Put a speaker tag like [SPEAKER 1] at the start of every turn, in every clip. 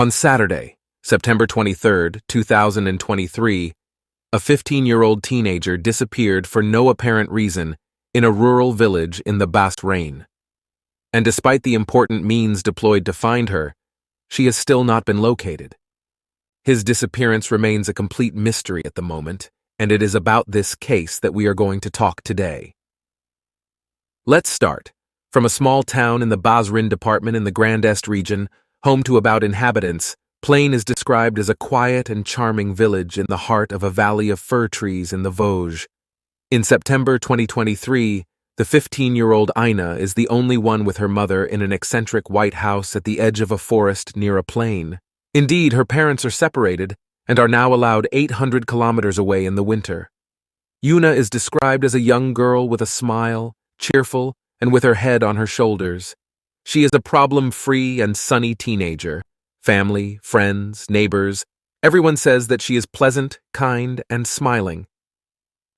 [SPEAKER 1] On Saturday, September 23, 2023, a 15-year-old teenager disappeared for no apparent reason in a rural village in the Bas-Rhin. And despite the important means deployed to find her, she has still not been located. His disappearance remains a complete mystery at the moment, and it is about this case that we are going to talk today. Let's start. From a small town in the Bas-Rhin department in the Grand Est region, home to about inhabitants, Plain is described as a quiet and charming village in the heart of a valley of fir trees in the Vosges. In September 2023, the 15-year-old Ina is the only one with her mother in an eccentric white house at the edge of a forest near a plain. Indeed, her parents are separated and are now allowed 800 kilometers away in the winter. Una is described as a young girl with a smile, cheerful, and with her head on her shoulders. She is a problem-free and sunny teenager. Family, friends, neighbors, everyone says that she is pleasant, kind, and smiling.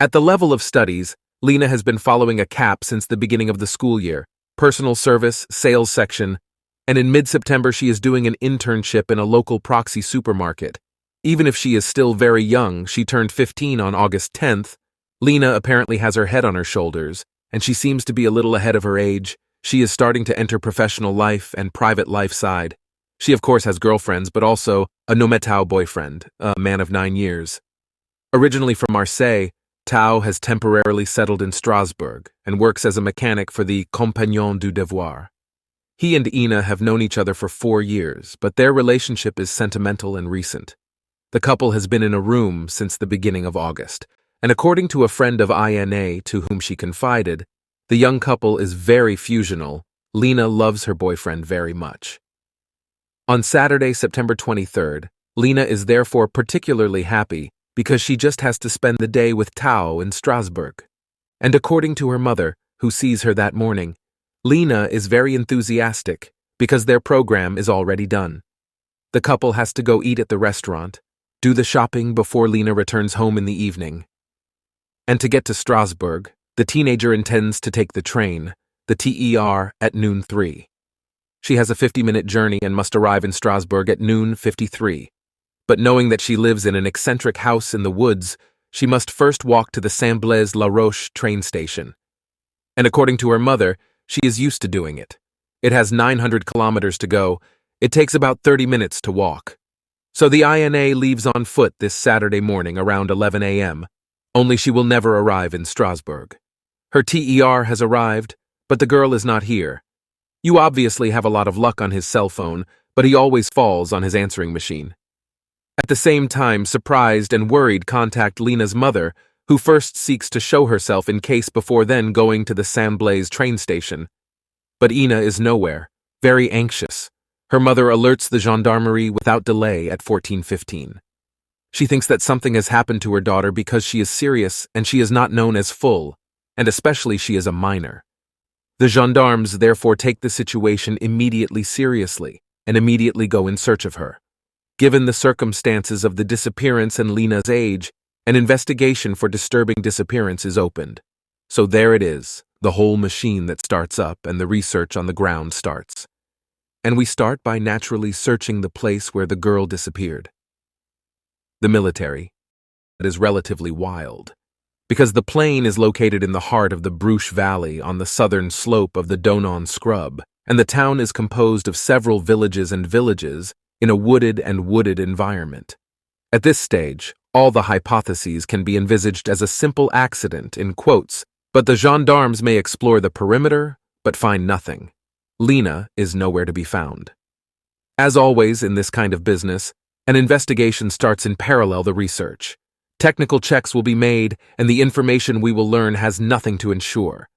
[SPEAKER 1] At the level of studies, Lina has been following a CAP since the beginning of the school year, personal service, sales section, and in mid-September she is doing an internship in a local proxy supermarket. Even if she is still very young, she turned 15 on August 10th, Lina apparently has her head on her shoulders, and she seems to be a little ahead of her age. She is starting to enter professional life and private life side. She of course has girlfriends, but also a nometau boyfriend, a man of 9 years. Originally from Marseille, Tao has temporarily settled in Strasbourg and works as a mechanic for the Compagnon du Devoir. He and Ina have known each other for 4 years, but their relationship is sentimental and recent. The couple has been in a room since the beginning of August, and according to a friend of Ina to whom she confided, the young couple is very fusional. Lina loves her boyfriend very much. On Saturday, September 23rd, Lina is therefore particularly happy because she just has to spend the day with Tao in Strasbourg. And according to her mother, who sees her that morning, Lina is very enthusiastic because their program is already done. The couple has to go eat at the restaurant, do the shopping before Lina returns home in the evening. And to get to Strasbourg, the teenager intends to take the train, the TER, at noon 3. She has a 50-minute journey and must arrive in Strasbourg at noon 53. But knowing that she lives in an eccentric house in the woods, she must first walk to the Saint-Blaise-la-Roche train station. And according to her mother, she is used to doing it. It has 900 kilometers to go. It takes about 30 minutes to walk. So the INA leaves on foot this Saturday morning around 11 a.m., only she will never arrive in Strasbourg. Her TER has arrived, but the girl is not here. You obviously have a lot of luck on his cell phone, but he always falls on his answering machine. At the same time, surprised and worried contact Lina's mother, who first seeks to show herself in case before then going to the Saint-Blaise train station. But Ina is nowhere, very anxious. Her mother alerts the gendarmerie without delay at 14:15. She thinks that something has happened to her daughter because she is serious and she is not known as full, and especially she is a minor. The gendarmes therefore take the situation immediately seriously and immediately go in search of her. Given the circumstances of the disappearance and Lina's age, an investigation for disturbing disappearance is opened. So there it is, the whole machine that starts up and the research on the ground starts. And we start by naturally searching the place where the girl disappeared. The military. It is relatively wild, because the plain is located in the heart of the Bruche Valley on the southern slope of the Donon Scrub, and the town is composed of several villages in a wooded environment. At this stage, all the hypotheses can be envisaged as a simple accident in quotes, but the gendarmes may explore the perimeter, but find nothing. Lina is nowhere to be found. As always in this kind of business, an investigation starts in parallel the research. Technical checks will be made, and the information we will learn has nothing to ensure.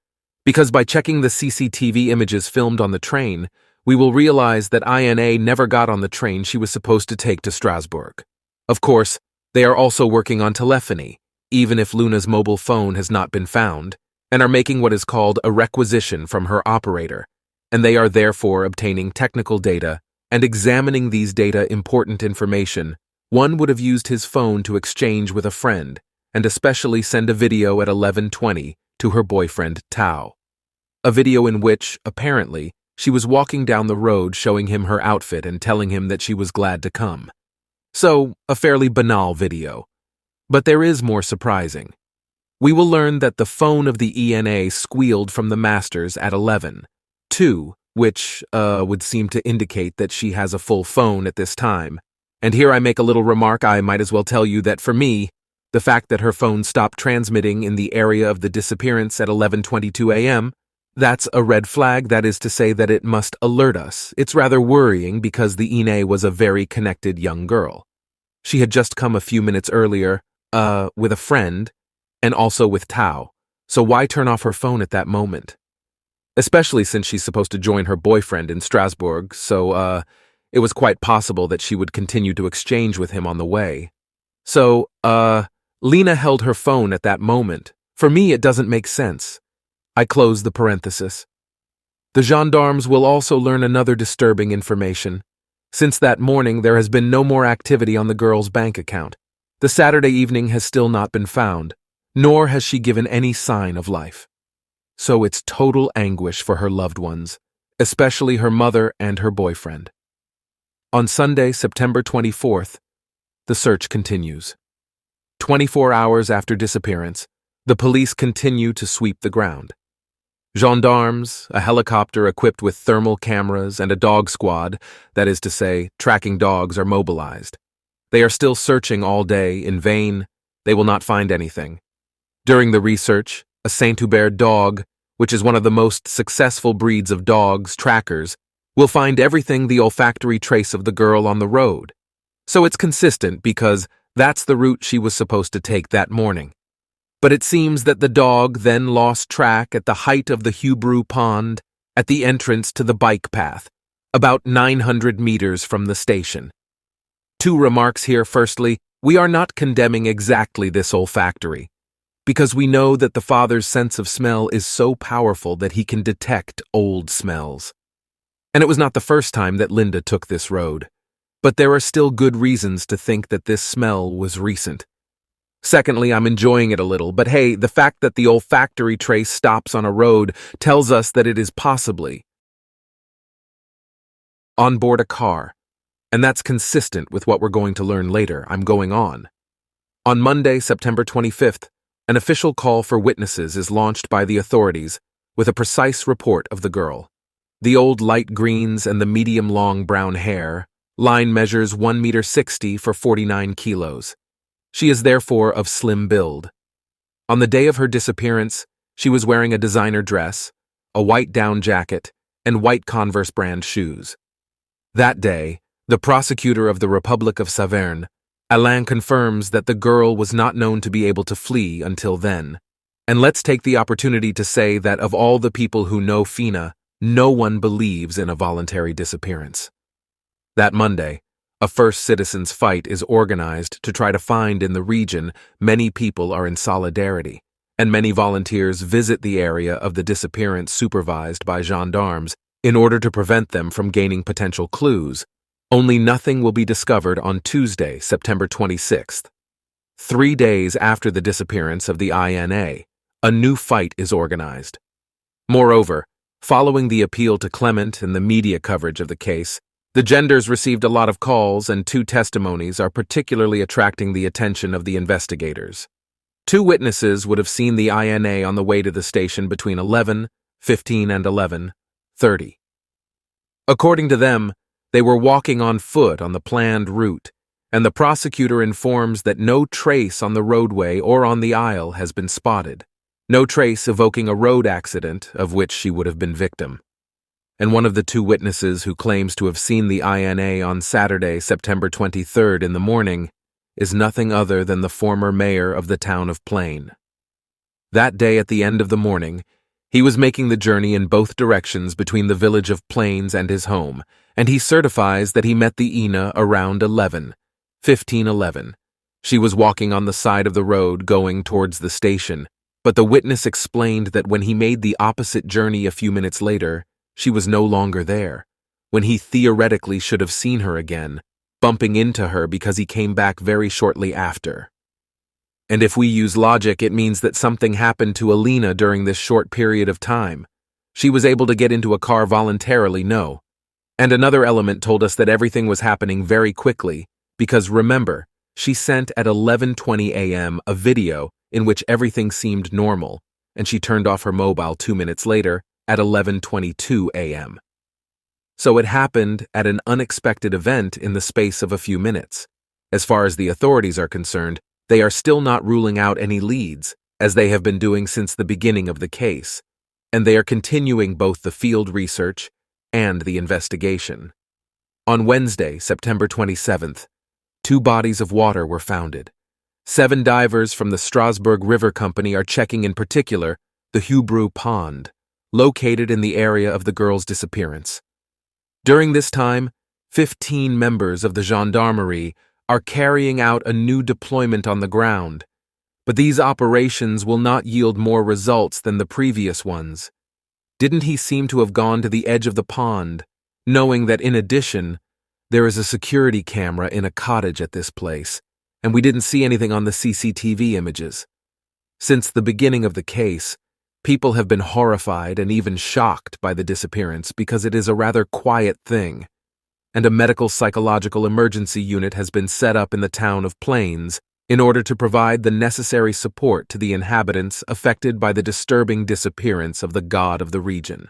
[SPEAKER 1] Because by checking the CCTV images filmed on the train, we will realize that INA never got on the train she was supposed to take to Strasbourg. Of course, they are also working on telephony, even if Luna's mobile phone has not been found, and are making what is called a requisition from her operator, and they are therefore obtaining technical data and examining these data important information. One would have used his phone to exchange with a friend, and especially send a video at 11:20 to her boyfriend Tao. A video in which, apparently, She was walking down the road showing him her outfit and telling him that she was glad to come. So, a fairly banal video. But there is more surprising. We will learn that the phone of the ENA squealed from the masters at 11:02, which would seem to indicate that she has a full phone at this time. And here I make a little remark. I might as well tell you that for me, the fact that her phone stopped transmitting in the area of the disappearance at 11:22 a.m., that's a red flag. That is to say that it must alert us. It's rather worrying because the ENA was a very connected young girl. She had just come a few minutes earlier, with a friend, and also with Tao, so why turn off her phone at that moment? Especially since she's supposed to join her boyfriend in Strasbourg, so it was quite possible that she would continue to exchange with him on the way. So, Lina held her phone at that moment. For me, it doesn't make sense. I close the parenthesis. The gendarmes will also learn another disturbing information. Since that morning, there has been no more activity on the girl's bank account. The Saturday evening has still not been found, nor has she given any sign of life. So it's total anguish for her loved ones, especially her mother and her boyfriend. On Sunday, September 24th, the search continues. 24 hours after disappearance, the police continue to sweep the ground. Gendarmes, a helicopter equipped with thermal cameras, and a dog squad, that is to say, tracking dogs, are mobilized. They are still searching all day, in vain. They will not find anything. During the research, a Saint-Hubert dog, which is one of the most successful breeds of dogs, trackers, will find everything the olfactory trace of the girl on the road. So it's consistent because that's the route she was supposed to take that morning. But it seems that the dog then lost track at the height of the Hubru Pond at the entrance to the bike path, about 900 meters from the station. Two remarks here. Firstly, we are not condemning exactly this olfactory, because we know that the father's sense of smell is so powerful that he can detect old smells. And it was not the first time that Linda took this road, but there are still good reasons to think that this smell was recent. Secondly, I'm enjoying it a little, but hey, the fact that the olfactory trace stops on a road tells us that it is possibly on board a car, and that's consistent with what we're going to learn later. I'm going on. On Monday, September 25th, an official call for witnesses is launched by the authorities with a precise report of the girl. The old light greens and the medium-long brown hair. Line measures 1.60 meters for 49 kilos. She is therefore of slim build. On the day of her disappearance, she was wearing a designer dress, a white down jacket, and white Converse brand shoes. That day, the prosecutor of the Republic of Saverne, Alain, confirms that the girl was not known to be able to flee until then. And let's take the opportunity to say that of all the people who know Fina, no one believes in a voluntary disappearance. That Monday, a First Citizens Fight is organized to try to find in the region. Many people are in solidarity, and many volunteers visit the area of the disappearance supervised by gendarmes in order to prevent them from gaining potential clues. Only nothing will be discovered on Tuesday, September 26th. 3 days after the disappearance of the INA, a new fight is organized. Moreover, following the appeal to Clement and the media coverage of the case, the genders received a lot of calls, and 2 testimonies are particularly attracting the attention of the investigators. 2 witnesses would have seen the INA on the way to the station between 11:15 and 11:30. According to them, they were walking on foot on the planned route, and the prosecutor informs that no trace on the roadway or on the aisle has been spotted, no trace evoking a road accident of which she would have been victim. And one of the 2 witnesses who claims to have seen the INA on Saturday, September 23rd in the morning, is nothing other than the former mayor of the town of Plain. That day at the end of the morning, he was making the journey in both directions between the village of Plains and his home, and he certifies that he met the Ina around 15:11. She was walking on the side of the road going towards the station, but the witness explained that when he made the opposite journey a few minutes later, she was no longer there, when he theoretically should have seen her again, bumping into her because he came back very shortly after. And if we use logic, it means that something happened to Alina during this short period of time. She was able to get into a car voluntarily, no. And another element told us that everything was happening very quickly, because remember, she sent at 11:20 a.m. a video in which everything seemed normal, and she turned off her mobile 2 minutes later at 11:22 a.m. So it happened at an unexpected event in the space of a few minutes. As far as the authorities are concerned, they are still not ruling out any leads, as they have been doing since the beginning of the case, and they are continuing both the field research and the investigation. On Wednesday, September 27th, 2 bodies of water were found. 7 divers from the Strasbourg River Company are checking in particular the Hubru Pond, located in the area of the girl's disappearance. During this time, 15 members of the gendarmerie are carrying out a new deployment on the ground, but these operations will not yield more results than the previous ones. Didn't he seem to have gone to the edge of the pond, knowing that in addition, there is a security camera in a cottage at this place, and we didn't see anything on the CCTV images? Since the beginning of the case, people have been horrified and even shocked by the disappearance because it is a rather quiet thing, and a medical psychological emergency unit has been set up in the town of Plains in order to provide the necessary support to the inhabitants affected by the disturbing disappearance of the god of the region.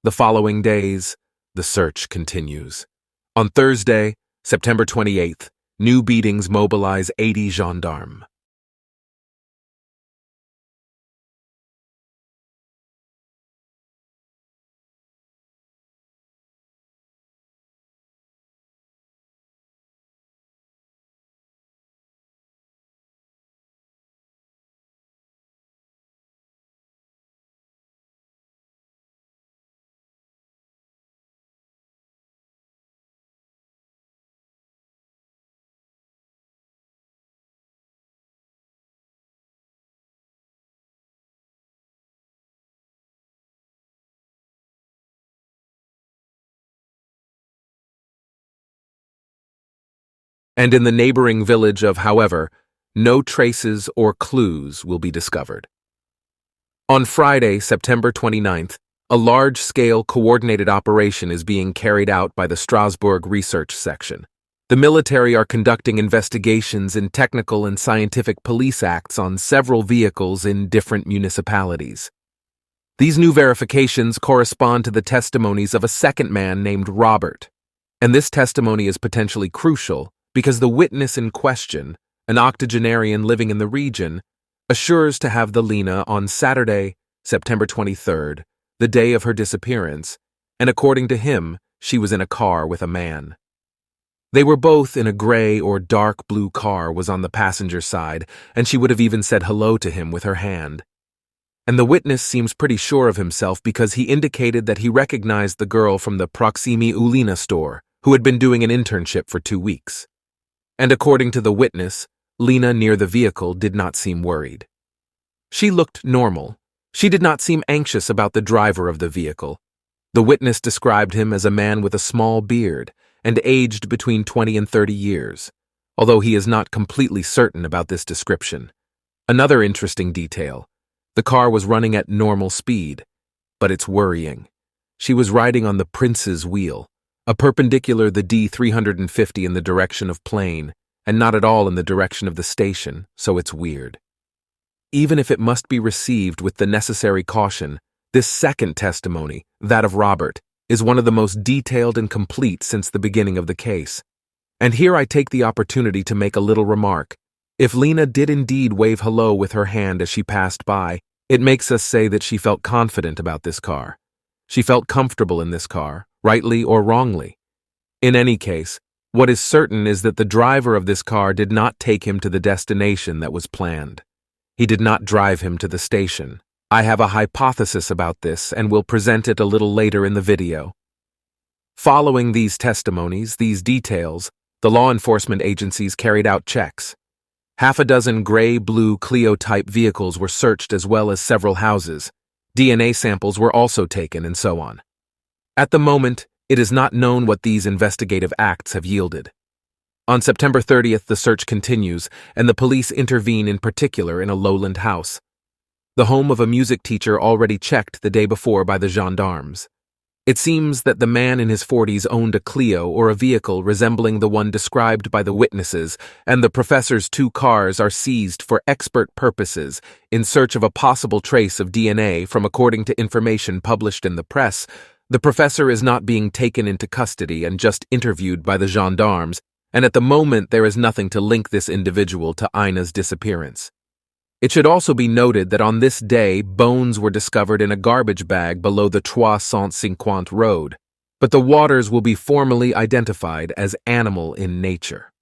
[SPEAKER 1] The following days, the search continues. On Thursday, September 28th, new beatings mobilize 80 gendarmes. And in the neighboring village of, however, no traces or clues will be discovered. On Friday, September 29th, a large-scale coordinated operation is being carried out by the Strasbourg Research Section. The military are conducting investigations in technical and scientific police acts on several vehicles in different municipalities. These new verifications correspond to the testimonies of a second man named Robert, and this testimony is potentially crucial because the witness in question, an octogenarian living in the region, assures to have the Lina on Saturday, September 23rd, the day of her disappearance, and according to him, she was in a car with a man. They were both in a gray or dark blue car was on the passenger side, and she would have even said hello to him with her hand. And the witness seems pretty sure of himself because he indicated that he recognized the girl from the Proximi Ulina store, who had been doing an internship for 2 weeks. And according to the witness, Lina near the vehicle did not seem worried. She looked normal. She did not seem anxious about the driver of the vehicle. The witness described him as a man with a small beard and aged between 20 and 30 years, although he is not completely certain about this description. Another interesting detail: the car was running at normal speed, but it's worrying. She was riding on the Prince's wheel, a perpendicular the D350 in the direction of Plain, and not at all in the direction of the station, so it's weird. Even if it must be received with the necessary caution, this second testimony, that of Robert, is one of the most detailed and complete since the beginning of the case. And here I take the opportunity to make a little remark. If Lina did indeed wave hello with her hand as she passed by, it makes us say that she felt confident about this car. She felt comfortable in this car, rightly or wrongly. In any case, what is certain is that the driver of this car did not take him to the destination that was planned. He did not drive him to the station. I have a hypothesis about this and will present it a little later in the video. Following these testimonies, these details, the law enforcement agencies carried out checks. Half a dozen gray-blue Clio-type vehicles were searched as well as several houses. DNA samples were also taken and so on. At the moment, it is not known what these investigative acts have yielded. On September 30th, the search continues, and the police intervene in particular in a lowland house. the home of a music teacher already checked the day before by the gendarmes. It seems that the man in his 40s owned a Clio or a vehicle resembling the one described by the witnesses, and the professor's 2 cars are seized for expert purposes in search of a possible trace of DNA from, according to information published in the press, the professor is not being taken into custody and just interviewed by the gendarmes, and at the moment there is nothing to link this individual to Ina's disappearance. It should also be noted that on this day, bones were discovered in a garbage bag below the 350 road, but the waters will be formally identified as animal in nature.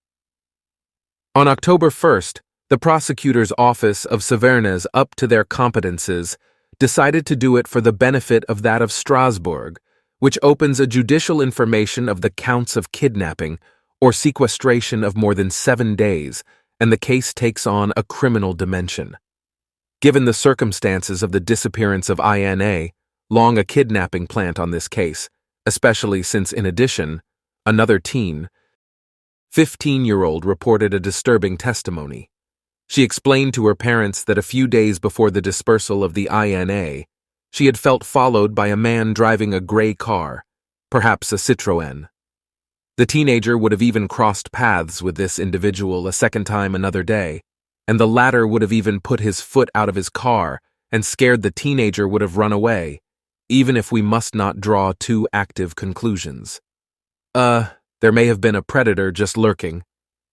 [SPEAKER 1] On October 1st, the prosecutor's office of Savernès, up to their competences, decided to do it for the benefit of that of Strasbourg, which opens a judicial information of the counts of kidnapping or sequestration of more than 7 days, and the case takes on a criminal dimension. Given the circumstances of the disappearance of Ina, long a kidnapping plant on this case, especially since, in addition, another teen, 15-year-old, reported a disturbing testimony. She explained to her parents that a few days before the dispersal of the Ina, she had felt followed by a man driving a gray car, perhaps a Citroën. The teenager would have even crossed paths with this individual a second time another day, and the latter would have even put his foot out of his car and scared the teenager would have run away, even if we must not draw too active conclusions. There may have been a predator just lurking.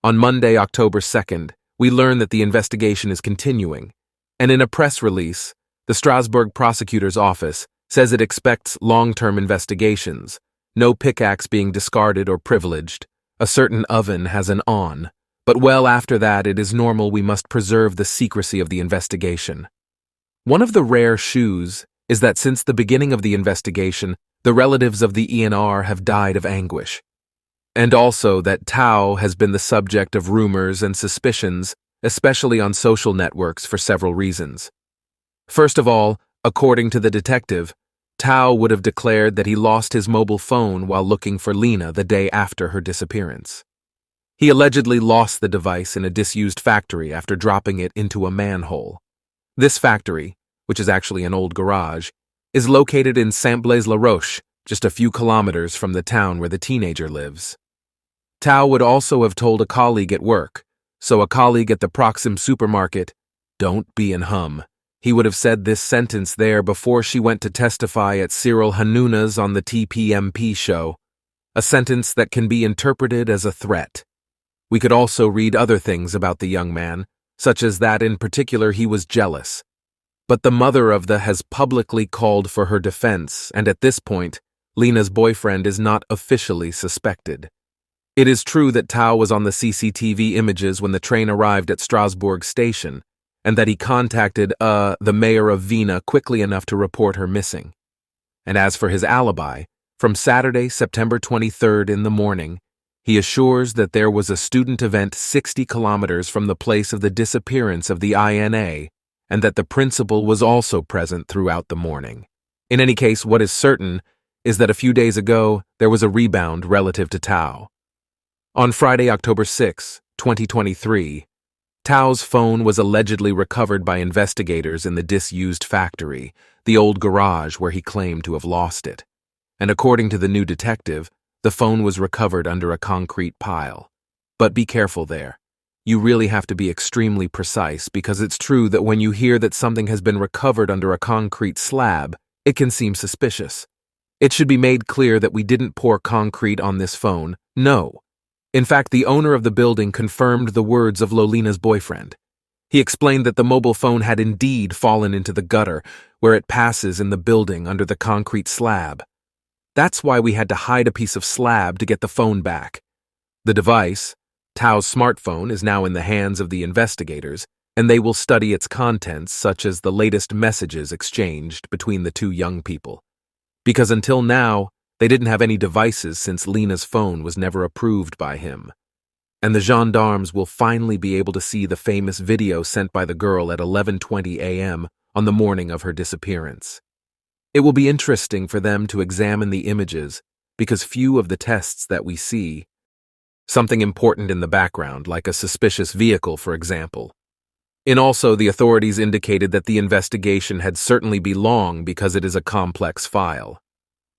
[SPEAKER 1] On Monday, October 2nd, we learn that the investigation is continuing, and in a press release, the Strasbourg prosecutor's office says it expects long-term investigations, no pickaxe being discarded or privileged, a certain oven has an on, but well after that it is normal we must preserve the secrecy of the investigation. One of the rare shoes is that since the beginning of the investigation, the relatives of the ENR have died of anguish, and also that Tao has been the subject of rumors and suspicions, especially on social networks, for several reasons. First of all, according to the detective, Tao would have declared that he lost his mobile phone while looking for Lina the day after her disappearance. He allegedly lost the device in a disused factory after dropping it into a manhole. This factory, which is actually an old garage, is located in Saint-Blaise-la-Roche, just a few kilometers from the town where the teenager lives. Tao would also have told a colleague at work, so a colleague at the Proxim supermarket, "Don't be in hum." He would have said this sentence there before she went to testify at Cyril Hanouna's on the TPMP show, a sentence that can be interpreted as a threat. We could also read other things about the young man, such as that in particular he was jealous. But the mother of the has publicly called for her defense, and at this point, Lina's boyfriend is not officially suspected. It is true that Tao was on the CCTV images when the train arrived at Strasbourg station, and that he contacted the mayor of Vienna quickly enough to report her missing. And as for his alibi, from Saturday, September 23rd in the morning, he assures that there was a student event 60 kilometers from the place of the disappearance of the INA, and that the principal was also present throughout the morning. In any case, what is certain is that a few days ago, there was a rebound relative to Tao. On Friday, October 6, 2023, Tao's phone was allegedly recovered by investigators in the disused factory, the old garage where he claimed to have lost it. And according to the new detective, the phone was recovered under a concrete pile. But be careful there. You really have to be extremely precise, because it's true that when you hear that something has been recovered under a concrete slab, it can seem suspicious. It should be made clear that we didn't pour concrete on this phone, no. In fact, the owner of the building confirmed the words of Lolina's boyfriend. He explained that the mobile phone had indeed fallen into the gutter, where it passes in the building under the concrete slab. That's why we had to hide a piece of slab to get the phone back. The device, Tao's smartphone, is now in the hands of the investigators, and they will study its contents, such as the latest messages exchanged between the two young people. Because until now, they didn't have any devices since Lina's phone was never approved by him. And the gendarmes will finally be able to see the famous video sent by the girl at 11:20 a.m. on the morning of her disappearance. It will be interesting for them to examine the images, because few of the tests that we see, something important in the background, like a suspicious vehicle, for example, And also, the authorities indicated that the investigation had certainly be long because it is a complex file.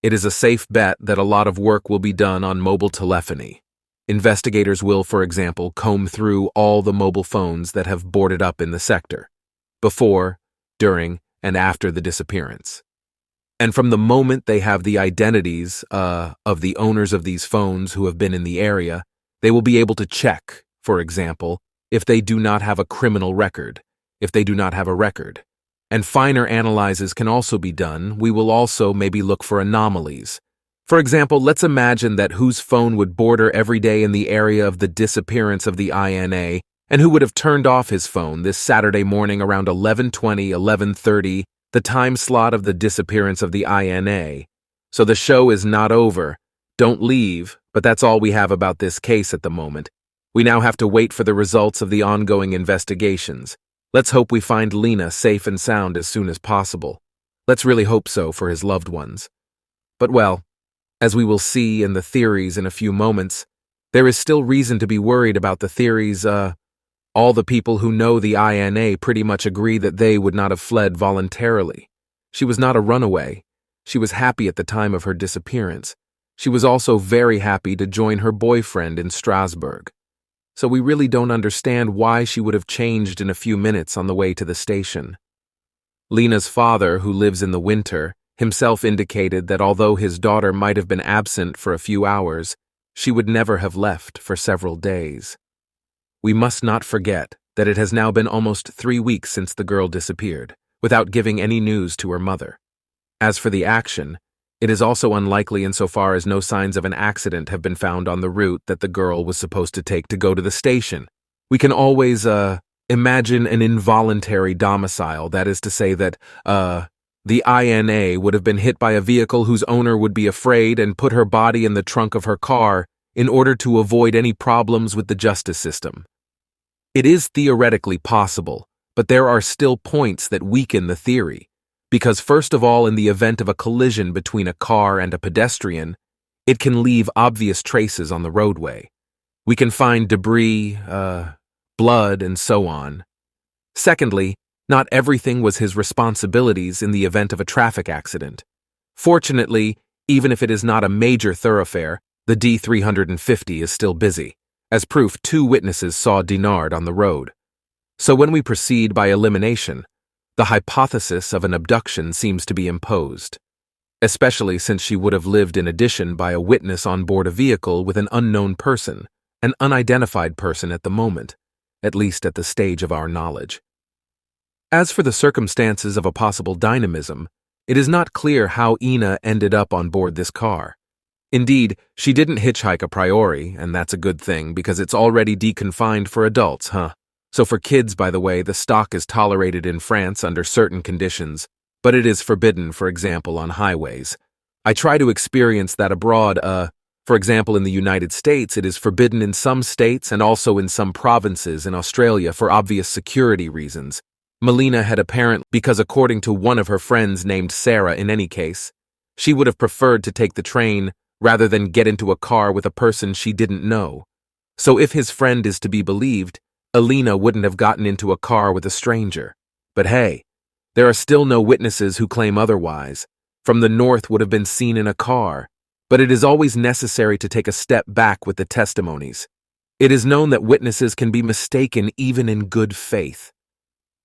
[SPEAKER 1] It is a safe bet that a lot of work will be done on mobile telephony. Investigators will, for example, comb through all the mobile phones that have boarded up in the sector, before, during, and after the disappearance. And from the moment they have the identities of the owners of these phones who have been in the area, they will be able to check, for example, if they do not have a criminal record, if they do not have a record. And finer analyses can also be done. We will also maybe look for anomalies. For example, let's imagine that whose phone would border every day in the area of the disappearance of the INA, and who would have turned off his phone this Saturday morning around 11:20, 11:30, the time slot of the disappearance of the INA. So the show is not over. Don't leave, but that's all we have about this case at the moment. We now have to wait for the results of the ongoing investigations. Let's hope we find Lina safe and sound as soon as possible. Let's really hope so for his loved ones. But well, as we will see in the theories in a few moments, there is still reason to be worried about the theories. All the people who know the INA pretty much agree that they would not have fled voluntarily. She was not a runaway. She was happy at the time of her disappearance. She was also very happy to join her boyfriend in Strasbourg. So we really don't understand why she would have changed in a few minutes on the way to the station. Lina's father, who lives in the winter, himself indicated that although his daughter might have been absent for a few hours, she would never have left for several days. We must not forget that it has now been almost 3 weeks since the girl disappeared, without giving any news to her mother. As for the action, it is also unlikely insofar as no signs of an accident have been found on the route that the girl was supposed to take to go to the station. We can always, imagine an involuntary domicile, that is to say that, the INA would have been hit by a vehicle whose owner would be afraid and put her body in the trunk of her car in order to avoid any problems with the justice system. It is theoretically possible, but there are still points that weaken the theory. Because first of all, in the event of a collision between a car and a pedestrian, it can leave obvious traces on the roadway. We can find debris, blood, and so on. Secondly, not everything was his responsibilities in the event of a traffic accident. Fortunately, even if it is not a major thoroughfare, the D350 is still busy. As proof, 2 witnesses saw Dinard on the road. So when we proceed by elimination, the hypothesis of an abduction seems to be imposed, especially since she would have lived in addition by a witness on board a vehicle with an unknown person, an unidentified person at the moment, at least at the stage of our knowledge. As for the circumstances of a possible dynamism, it is not clear how Ina ended up on board this car. Indeed, she didn't hitchhike a priori, and that's a good thing because it's already deconfined for adults, So for kids, by the way, the stock is tolerated in France under certain conditions, but it is forbidden, for example, on highways. I try to experience that abroad. For example, in the United States, it is forbidden in some states and also in some provinces in Australia for obvious security reasons. Melina had apparently, because according to one of her friends named Sarah in any case, she would have preferred to take the train rather than get into a car with a person she didn't know. So if his friend is to be believed, Alina wouldn't have gotten into a car with a stranger. But hey, there are still no witnesses who claim otherwise. From the north would have been seen in a car, but it is always necessary to take a step back with the testimonies. It is known that witnesses can be mistaken even in good faith.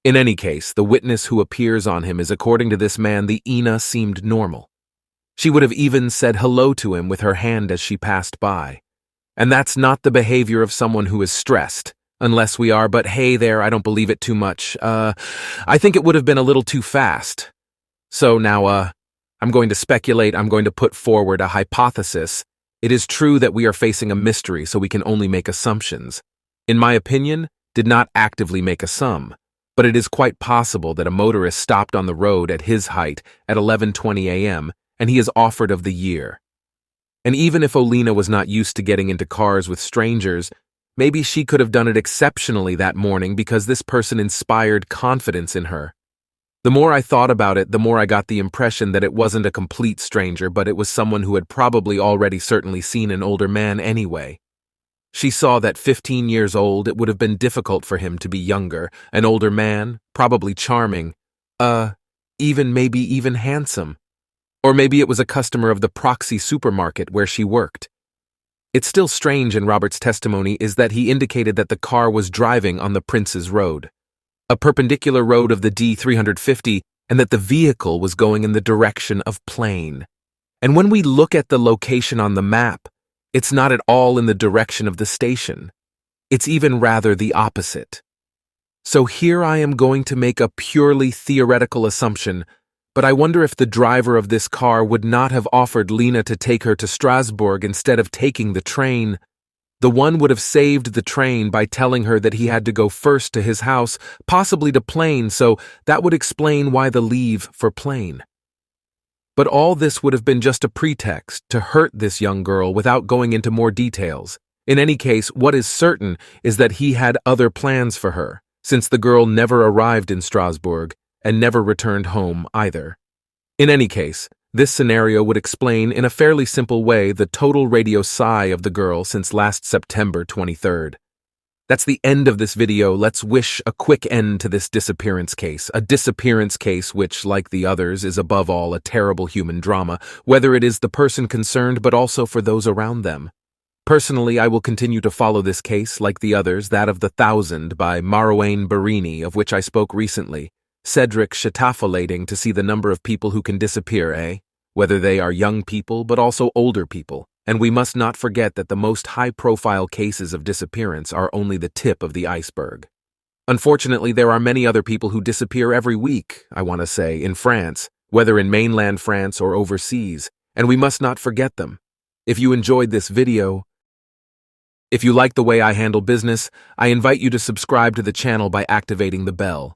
[SPEAKER 1] In any case, the witness who appears on him is, according to this man, the Ina seemed normal. She would have even said hello to him with her hand as she passed by. And that's not the behavior of someone who is stressed. Unless we are, but hey there, I don't believe it too much. I think it would have been a little too fast. So now, I'm going to speculate, I'm going to put forward a hypothesis. It is true that we are facing a mystery, so we can only make assumptions. In my opinion, did not actively make a sum, but it is quite possible that a motorist stopped on the road at his height at 11:20 a.m., and he is offered of the year. And even if Olina was not used to getting into cars with strangers, maybe she could have done it exceptionally that morning because this person inspired confidence in her. The more I thought about it, the more I got the impression that it wasn't a complete stranger, but it was someone who had probably already certainly seen an older man anyway. She saw that 15 years old, it would have been difficult for him to be younger, an older man, probably charming, maybe even handsome. Or maybe it was a customer of the proxy supermarket where she worked. It's still strange in Robert's testimony is that he indicated that the car was driving on the Prince's Road, a perpendicular road of the D350, and that the vehicle was going in the direction of Plain. And when we look at the location on the map, it's not at all in the direction of the station. It's even rather the opposite. So here I am going to make a purely theoretical assumption, but I wonder if the driver of this car would not have offered Lina to take her to Strasbourg instead of taking the train. The one would have saved the train by telling her that he had to go first to his house, possibly to Plain, so that would explain why the leave for Plain. But all this would have been just a pretext to hurt this young girl without going into more details. In any case, what is certain is that he had other plans for her, since the girl never arrived in Strasbourg and never returned home either. In any case, this scenario would explain in a fairly simple way the total radio sigh of the girl since last September 23rd. That's the end of this video. Let's wish a quick end to this disappearance case, a disappearance case which, like the others, is above all a terrible human drama, whether it is the person concerned but also for those around them. Personally, I will continue to follow this case, like the others, that of the 1000 by Marouane Barini, of which I spoke recently. Cedric shatafolating to see the number of people who can disappear, whether they are young people but also older people. And we must not forget that the most high-profile cases of disappearance are only the tip of the iceberg. Unfortunately, there are many other people who disappear every week, I want to say, in France, whether in mainland France or overseas, and we must not forget them. If you enjoyed this video, if you like the way I handle business, I invite you to subscribe to the channel by activating the bell.